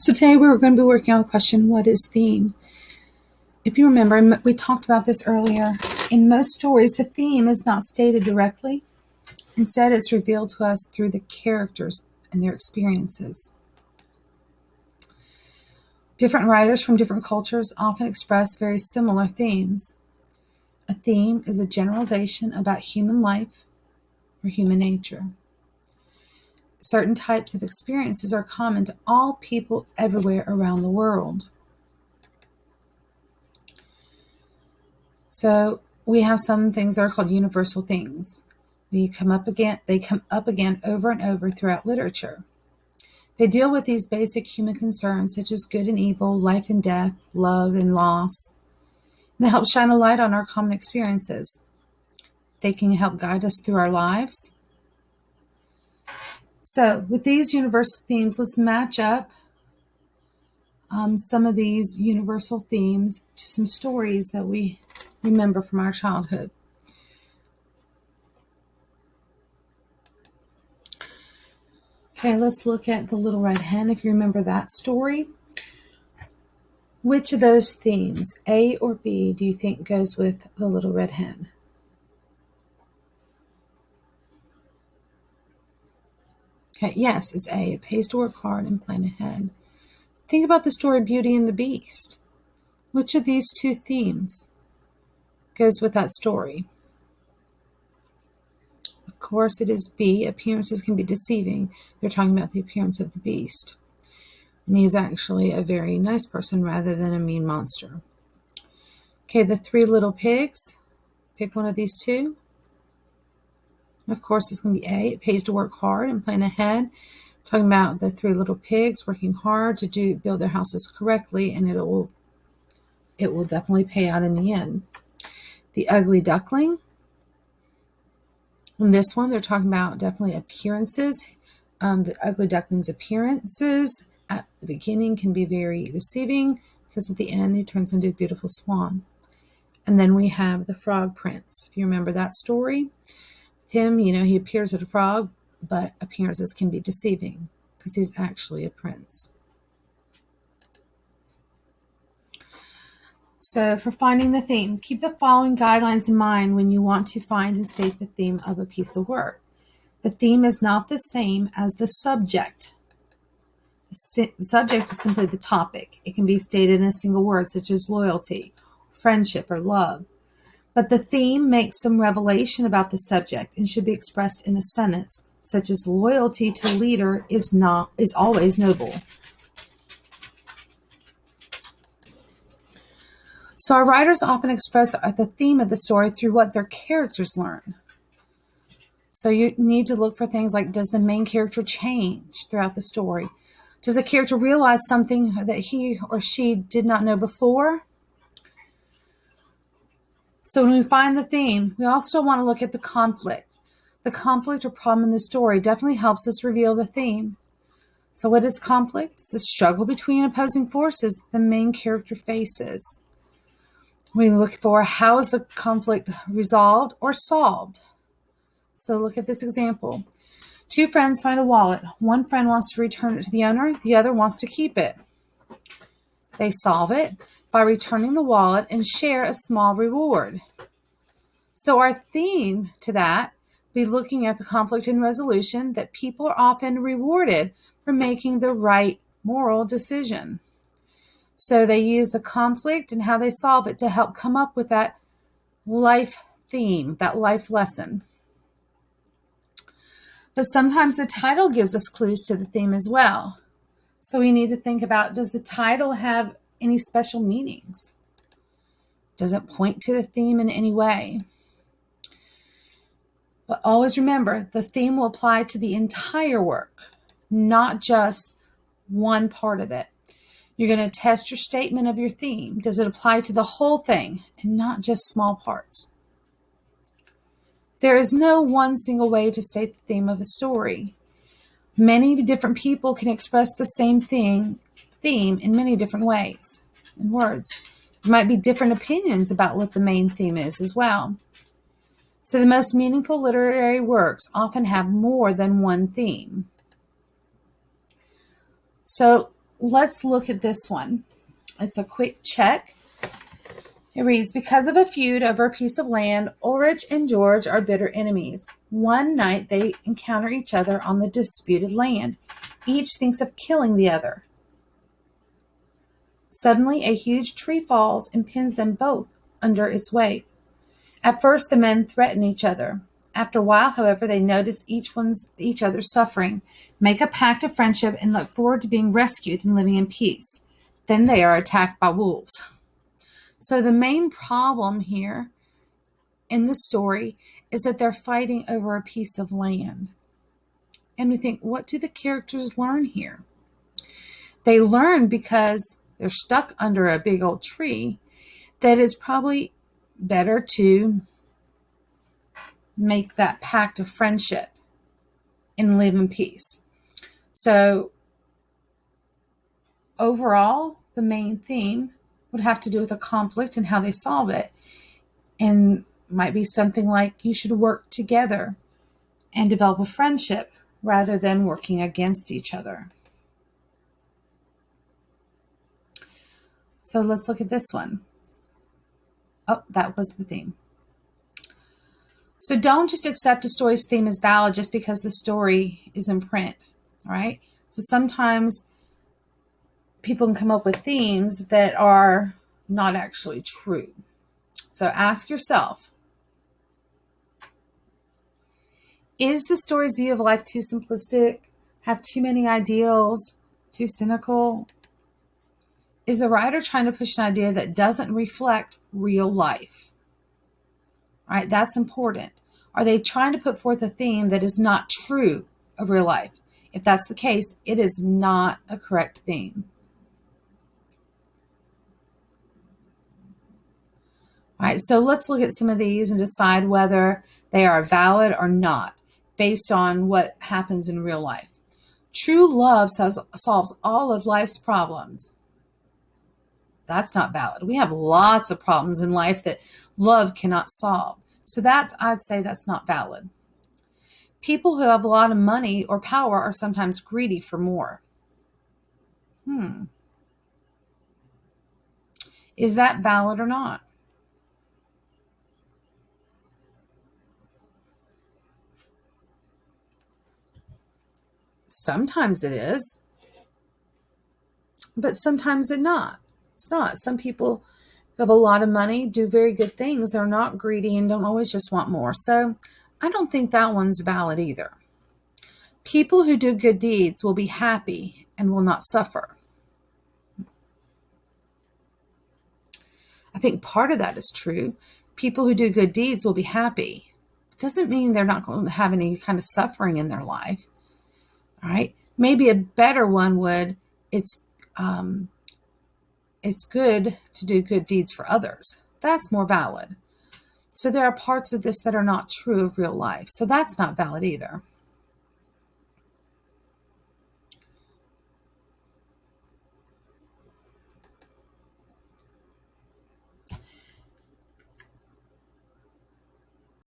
So today we're going to be working on the question, what is theme? If you remember, we talked about this earlier. In most stories, the theme is not stated directly. Instead, it's revealed to us through the characters and their experiences. Different writers from different cultures often express very similar themes. A theme is a generalization about human life or human nature. Certain types of experiences are common to all people everywhere around the world. So we have some things that are called universal themes. They come up again over and over throughout literature. They deal with these basic human concerns such as good and evil, life and death, love and loss. And they help shine a light on our common experiences. They can help guide us through our lives. So with these universal themes, let's match up some of these universal themes to some stories that we remember from our childhood. Okay, let's look at The Little Red Hen, if you remember that story. Which of those themes, A or B, do you think goes with The Little Red Hen? Okay, yes, it's A. It pays to work hard and plan ahead. Think about the story Beauty and the Beast. Which of these two themes goes with that story? Of course, it is B. Appearances can be deceiving. They're talking about the appearance of the beast. And he's actually a very nice person rather than a mean monster. Okay, The Three Little Pigs. Pick one of these two. Of course, it's going to be A. It pays to work hard and plan ahead. Talking about the three little pigs working hard to build their houses correctly, and it will definitely pay out in the end. The Ugly Duckling. In this one, they're talking about definitely appearances. The Ugly Duckling's appearances at the beginning can be very deceiving because at the end he turns into a beautiful swan. And then we have The Frog Prince. If you remember that story, with him, he appears as a frog, but appearances can be deceiving because he's actually a prince. So for finding the theme, keep the following guidelines in mind when you want to find and state the theme of a piece of work. The theme is not the same as the subject. The subject is simply the topic. It can be stated in a single word, such as loyalty, friendship, or love. But the theme makes some revelation about the subject and should be expressed in a sentence, such as loyalty to a leader is always noble. So our writers often express the theme of the story through what their characters learn. So you need to look for things like, does the main character change throughout the story? Does the character realize something that he or she did not know before? So when we find the theme, we also want to look at the conflict. The conflict or problem in the story definitely helps us reveal the theme. So what is conflict? It's a struggle between opposing forces the main character faces. We look for, how is the conflict resolved or solved? So look at this example. Two friends find a wallet. One friend wants to return it to the owner. The other wants to keep it. They solve it by returning the wallet and share a small reward. So our theme to that, be looking at the conflict and resolution, that people are often rewarded for making the right moral decision. So they use the conflict and how they solve it to help come up with that life theme, that life lesson. But sometimes the title gives us clues to the theme as well. So we need to think about, does the title have any special meanings? Does it point to the theme in any way? But always remember, the theme will apply to the entire work, not just one part of it. You're going to test your statement of your theme. Does it apply to the whole thing and not just small parts? There is no one single way to state the theme of a story. Many different people can express the same theme in many different ways and words. There might be different opinions about what the main theme is as well. So the most meaningful literary works often have more than one theme. So let's look at this one. It's a quick check. It reads, because of a feud over a piece of land, Ulrich and George are bitter enemies. One night they encounter each other on the disputed land. Each thinks of killing the other. Suddenly, a huge tree falls and pins them both under its weight. At first, the men threaten each other. After a while, however, they notice each other's suffering, make a pact of friendship, and look forward to being rescued and living in peace. Then they are attacked by wolves. So the main problem here in the story is that they're fighting over a piece of land. And we think, what do the characters learn here? They learn because they're stuck under a big old tree that it's probably better to make that pact of friendship and live in peace. So overall, the main theme would have to do with a conflict and how they solve it. And might be something like you should work together and develop a friendship rather than working against each other. So let's look at this one. Oh, that was the theme. So don't just accept a story's theme as valid just because the story is in print, all right? So sometimes people can come up with themes that are not actually true. So ask yourself, is the story's view of life too simplistic? Have too many ideals? Too cynical? Is the writer trying to push an idea that doesn't reflect real life? All right, that's important. Are they trying to put forth a theme that is not true of real life? If that's the case, it is not a correct theme. All right, so let's look at some of these and decide whether they are valid or not based on what happens in real life. True love solves all of life's problems. That's not valid. We have lots of problems in life that love cannot solve. So I'd say that's not valid. People who have a lot of money or power are sometimes greedy for more. Is that valid or not? Sometimes it is, but sometimes it's not. Some people who have a lot of money do very good things. They're not greedy and don't always just want more. So I don't think that one's valid either. People who do good deeds will be happy and will not suffer. I think part of that is true. People who do good deeds will be happy. It doesn't mean they're not going to have any kind of suffering in their life. All right. Maybe a better one would, it's good to do good deeds for others. That's more valid. So there are parts of this that are not true of real life. So that's not valid either.